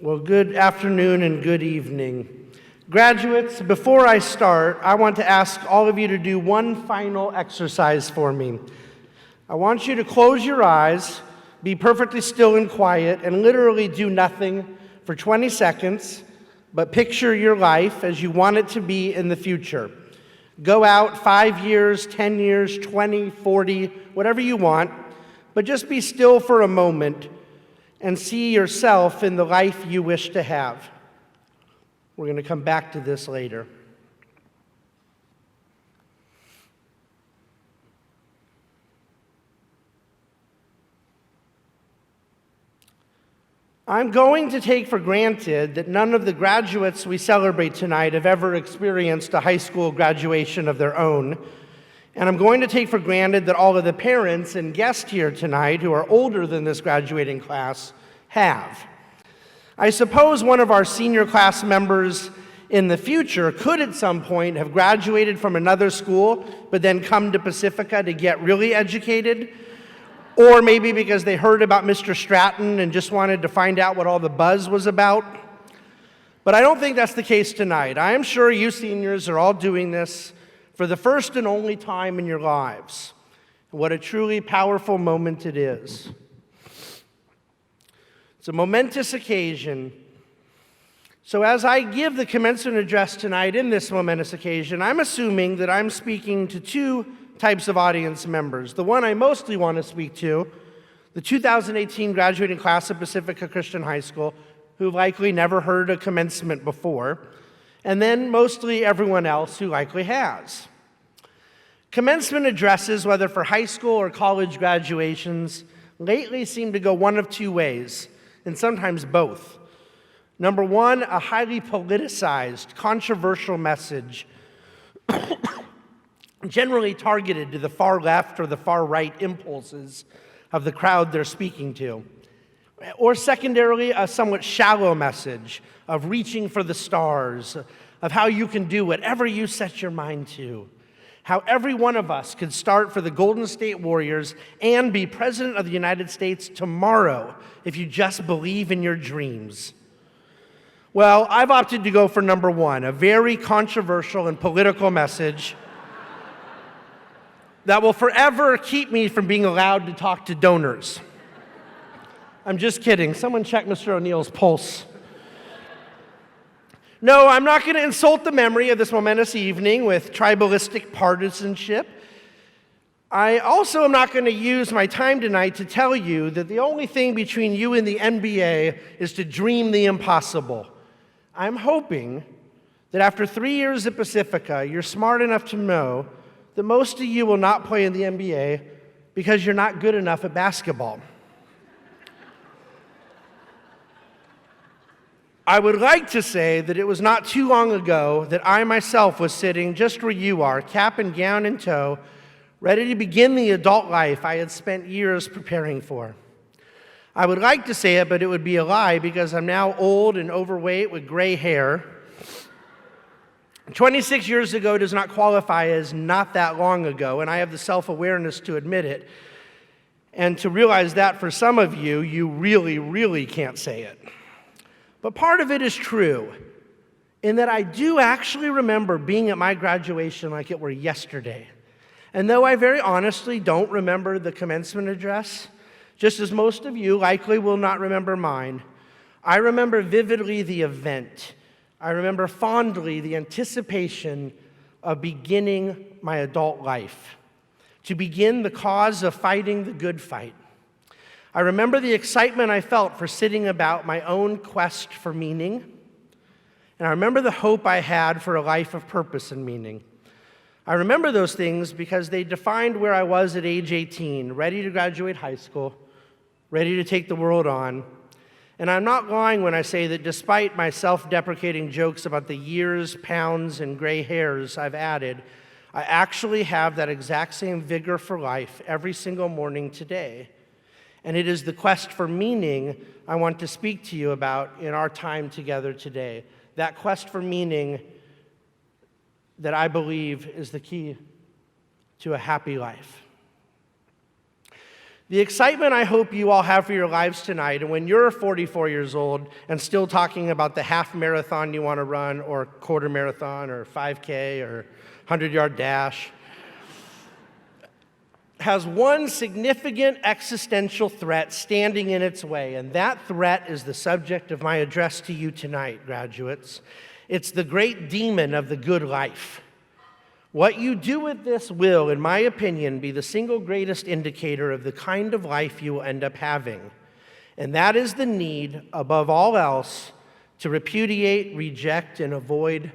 Well, good afternoon and good evening. Graduates, before I start, I want to ask all of you to do one final exercise for me. I want you to close your eyes, be perfectly still and quiet, and literally do nothing for 20 seconds, but picture your life as you want it to be in the future. Go out 5 years, 10 years, 20, 40, whatever you want, but just be still for a moment and see yourself in the life you wish to have. We're going to come back to this later. I'm going to take for granted that none of the graduates we celebrate tonight have ever experienced a high school graduation of their own. And I'm going to take for granted that all of the parents and guests here tonight who are older than this graduating class have. I suppose one of our senior class members in the future could at some point have graduated from another school, but then come to Pacifica to get really educated, or maybe because they heard about Mr. Stratton and just wanted to find out what all the buzz was about. But I don't think that's the case tonight. I am sure you seniors are all doing this for the first and only time in your lives. What a truly powerful moment it is. It's a momentous occasion. So as I give the commencement address tonight in this momentous occasion, I'm assuming that I'm speaking to two types of audience members. The one I mostly want to speak to, the 2018 graduating class of Pacifica Christian High School, who likely never heard a commencement before, and then mostly everyone else who likely has. Commencement addresses, whether for high school or college graduations, lately seem to go one of two ways, and sometimes both. Number one, a highly politicized, controversial message, generally targeted to the far left or the far right impulses of the crowd they're speaking to. Or secondarily, a somewhat shallow message of reaching for the stars, of how you can do whatever you set your mind to, how every one of us could start for the Golden State Warriors and be President of the United States tomorrow if you just believe in your dreams. Well, I've opted to go for number one, a very controversial and political message that will forever keep me from being allowed to talk to donors. I'm just kidding. Someone check Mr. O'Neill's pulse. No, I'm not going to insult the memory of this momentous evening with tribalistic partisanship. I also am not going to use my time tonight to tell you that the only thing between you and the NBA is to dream the impossible. I'm hoping that after 3 years at Pacifica, you're smart enough to know that most of you will not play in the NBA because you're not good enough at basketball. I would like to say that it was not too long ago that I myself was sitting just where you are, cap and gown in tow, ready to begin the adult life I had spent years preparing for. I would like to say it, but it would be a lie because I'm now old and overweight with gray hair. 26 years ago does not qualify as not that long ago, and I have the self-awareness to admit it. And to realize that for some of you, you really, really can't say it. But part of it is true, in that I do actually remember being at my graduation like it were yesterday. And though I very honestly don't remember the commencement address, just as most of you likely will not remember mine, I remember vividly the event. I remember fondly the anticipation of beginning my adult life, to begin the cause of fighting the good fight. I remember the excitement I felt for sitting about my own quest for meaning, and I remember the hope I had for a life of purpose and meaning. I remember those things because they defined where I was at age 18, ready to graduate high school, ready to take the world on. And I'm not lying when I say that despite my self-deprecating jokes about the years, pounds, and gray hairs I've added, I actually have that exact same vigor for life every single morning today. And it is the quest for meaning I want to speak to you about in our time together today. That quest for meaning that I believe is the key to a happy life. The excitement I hope you all have for your lives tonight, and when you're 44 years old and still talking about the half marathon you want to run, or quarter marathon, or 5K, or 100-yard dash, has one significant existential threat standing in its way, and that threat is the subject of my address to you tonight, graduates. It's the great demon of the good life. What you do with this will, in my opinion, be the single greatest indicator of the kind of life you will end up having, and that is the need, above all else, to repudiate, reject, and avoid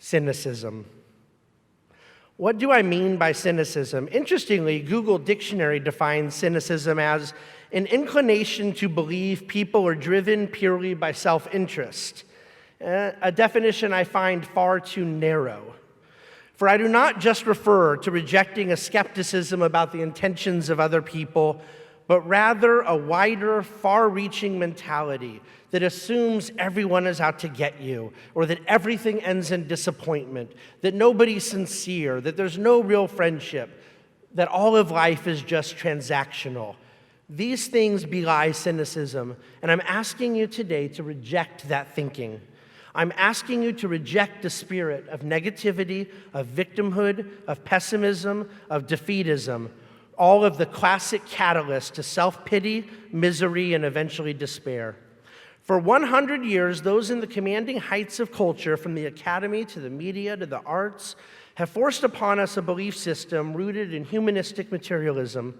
cynicism. What do I mean by cynicism? Interestingly, Google Dictionary defines cynicism as an inclination to believe people are driven purely by self-interest, a definition I find far too narrow. For I do not just refer to rejecting a skepticism about the intentions of other people, but rather a wider, far-reaching mentality that assumes everyone is out to get you, or that everything ends in disappointment, that nobody's sincere, that there's no real friendship, that all of life is just transactional. These things belie cynicism, and I'm asking you today to reject that thinking. I'm asking you to reject the spirit of negativity, of victimhood, of pessimism, of defeatism, all of the classic catalysts to self-pity, misery, and eventually despair. For 100 years, those in the commanding heights of culture, from the academy to the media to the arts, have forced upon us a belief system rooted in humanistic materialism.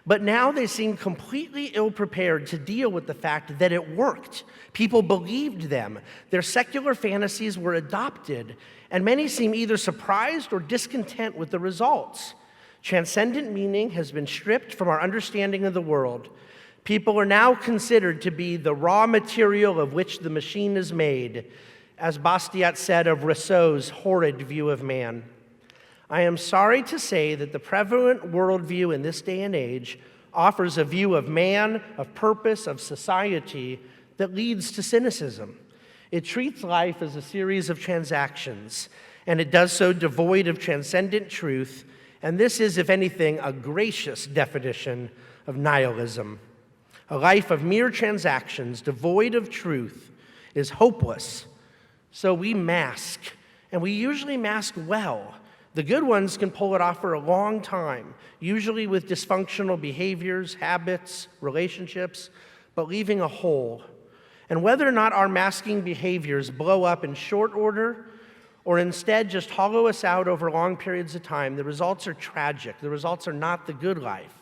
But now they seem completely ill-prepared to deal with the fact that it worked. People believed them. Their secular fantasies were adopted, and many seem either surprised or discontent with the results. Transcendent meaning has been stripped from our understanding of the world. People are now considered to be the raw material of which the machine is made, as Bastiat said of Rousseau's horrid view of man. I am sorry to say that the prevalent worldview in this day and age offers a view of man, of purpose, of society that leads to cynicism. It treats life as a series of transactions, and it does so devoid of transcendent truth, and this is, if anything, a gracious definition of nihilism. A life of mere transactions, devoid of truth, is hopeless. So we mask, and we usually mask well. The good ones can pull it off for a long time, usually with dysfunctional behaviors, habits, relationships, but leaving a hole. And whether or not our masking behaviors blow up in short order or instead just hollow us out over long periods of time, the results are tragic. The results are not the good life.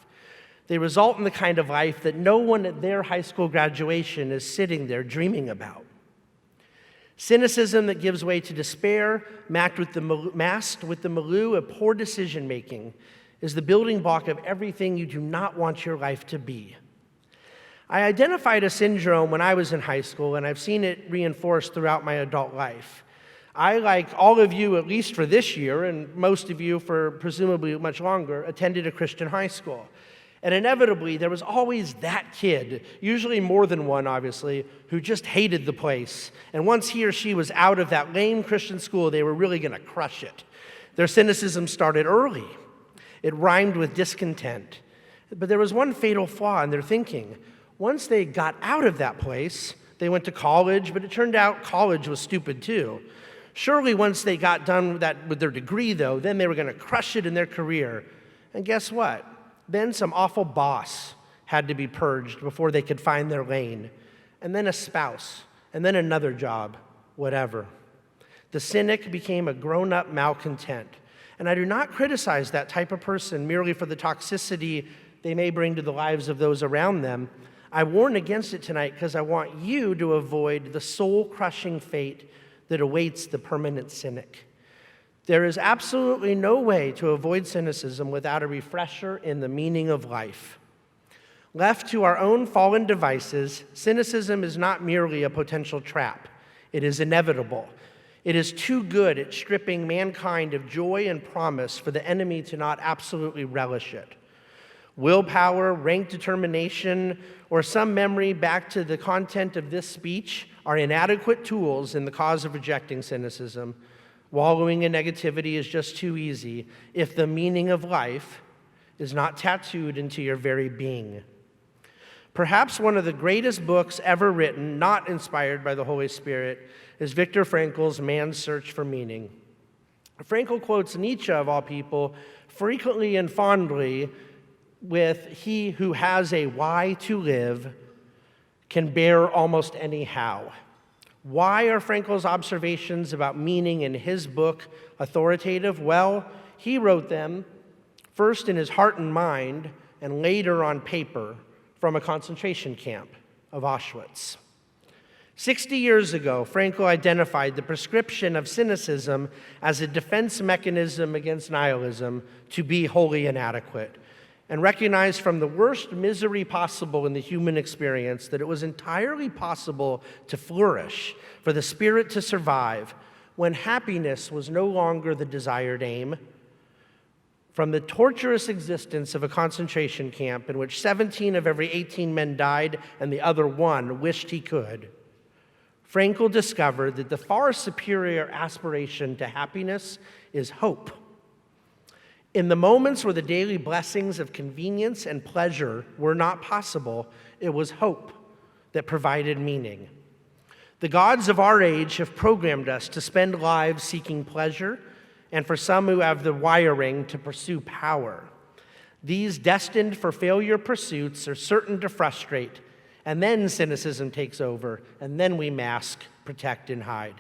They result in the kind of life that no one at their high school graduation is sitting there dreaming about. Cynicism that gives way to despair, masked with the milieu of poor decision-making, is the building block of everything you do not want your life to be. I identified a syndrome when I was in high school, and I've seen it reinforced throughout my adult life. I, like all of you, at least for this year, and most of you for presumably much longer, attended a Christian high school. And inevitably, there was always that kid, usually more than one, obviously, who just hated the place. And once he or she was out of that lame Christian school, they were really going to crush it. Their cynicism started early. It rhymed with discontent. But there was one fatal flaw in their thinking. Once they got out of that place, they went to college, but it turned out college was stupid too. Surely once they got done with their degree, though, then they were going to crush it in their career. And guess what? Then some awful boss had to be purged before they could find their lane. And then a spouse, and then another job, whatever. The cynic became a grown-up malcontent. And I do not criticize that type of person merely for the toxicity they may bring to the lives of those around them. I warn against it tonight because I want you to avoid the soul-crushing fate that awaits the permanent cynic. There is absolutely no way to avoid cynicism without a refresher in the meaning of life. Left to our own fallen devices, cynicism is not merely a potential trap. It is inevitable. It is too good at stripping mankind of joy and promise for the enemy to not absolutely relish it. Willpower, rank determination, or some memory back to the content of this speech are inadequate tools in the cause of rejecting cynicism. Wallowing in negativity is just too easy if the meaning of life is not tattooed into your very being. Perhaps one of the greatest books ever written, not inspired by the Holy Spirit, is Viktor Frankel's Man's Search for Meaning. Frankel quotes Nietzsche, of all people, frequently and fondly with, "He who has a why to live can bear almost any how." Why are Frankel's observations about meaning in his book authoritative? Well, he wrote them first in his heart and mind, and later on paper from a concentration camp of Auschwitz. 60 years ago, Frankel identified the prescription of cynicism as a defense mechanism against nihilism to be wholly inadequate, and recognized from the worst misery possible in the human experience that it was entirely possible to flourish, for the spirit to survive, when happiness was no longer the desired aim. From the torturous existence of a concentration camp in which 17 of every 18 men died and the other one wished he could, Frankel discovered that the far superior aspiration to happiness is hope. In the moments where the daily blessings of convenience and pleasure were not possible, it was hope that provided meaning. The gods of our age have programmed us to spend lives seeking pleasure, and for some who have the wiring, to pursue power. These destined for failure pursuits are certain to frustrate, and then cynicism takes over, and then we mask, protect, and hide.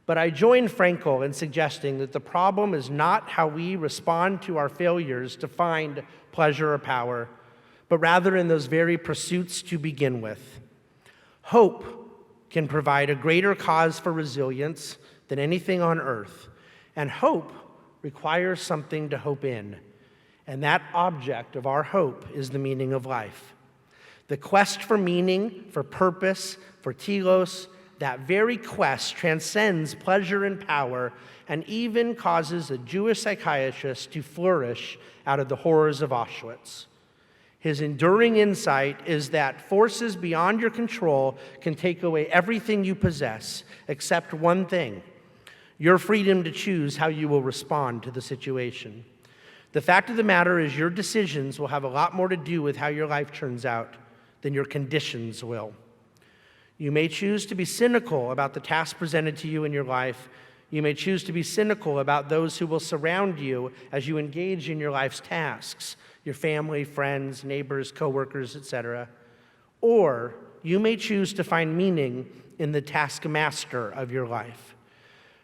But I join Frankel in suggesting that the problem is not how we respond to our failures to find pleasure or power, but rather in those very pursuits to begin with. Hope can provide a greater cause for resilience than anything on earth, and hope requires something to hope in, and that object of our hope is the meaning of life. The quest for meaning, for purpose, for telos, that very quest transcends pleasure and power and even causes a Jewish psychiatrist to flourish out of the horrors of Auschwitz. His enduring insight is that forces beyond your control can take away everything you possess except one thing: your freedom to choose how you will respond to the situation. The fact of the matter is your decisions will have a lot more to do with how your life turns out than your conditions will. You may choose to be cynical about the task presented to you in your life. You may choose to be cynical about those who will surround you as you engage in your life's tasks, your family, friends, neighbors, coworkers, etc. Or you may choose to find meaning in the taskmaster of your life.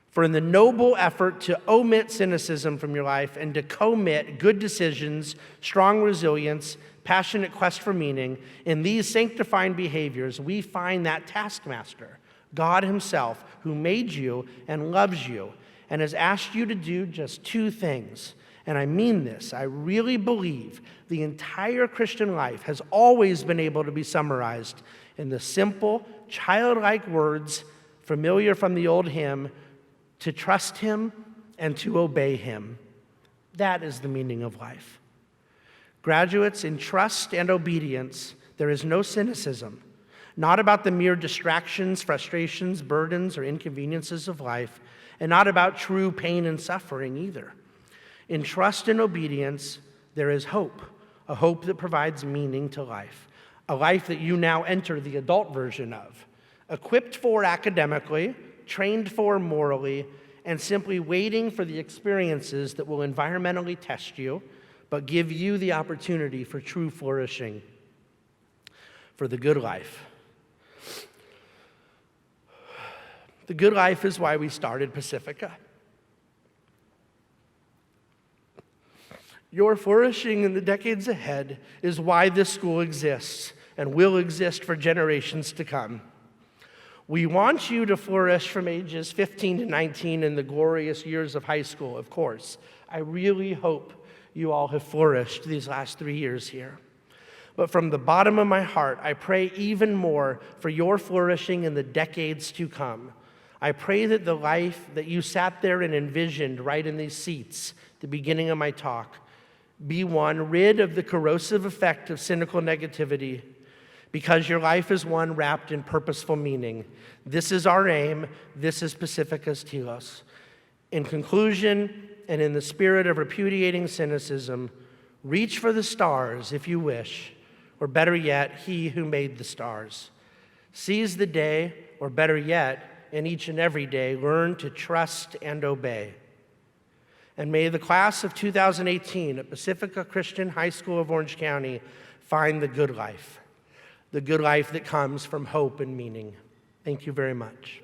For in the noble effort to omit cynicism from your life and to commit good decisions, strong resilience, passionate quest for meaning, in these sanctifying behaviors, we find that taskmaster, God himself, who made you and loves you and has asked you to do just two things. And I mean this. I really believe the entire Christian life has always been able to be summarized in the simple, childlike words familiar from the old hymn, to trust him and to obey him. That is the meaning of life. Graduates, in trust and obedience, there is no cynicism, not about the mere distractions, frustrations, burdens, or inconveniences of life, and not about true pain and suffering either. In trust and obedience, there is hope, a hope that provides meaning to life, a life that you now enter the adult version of, equipped for academically, trained for morally, and simply waiting for the experiences that will environmentally test you, but give you the opportunity for true flourishing, for the good life. The good life is why we started Pacifica. Your flourishing in the decades ahead is why this school exists and will exist for generations to come. We want you to flourish from ages 15 to 19 in the glorious years of high school, of course. I really hope you all have flourished these last 3 years here. But from the bottom of my heart, I pray even more for your flourishing in the decades to come. I pray that the life that you sat there and envisioned right in these seats at the beginning of my talk be one rid of the corrosive effect of cynical negativity, because your life is one wrapped in purposeful meaning. This is our aim. This is Pacifica's telos. In conclusion, and in the spirit of repudiating cynicism, Reach for the stars if you wish, or better yet, he who made the stars. Seize the day, or better yet, in each and every day, learn to trust and obey. And may the class of 2018 at Pacifica Christian High School of Orange County find the good life that comes from hope and meaning. Thank you very much.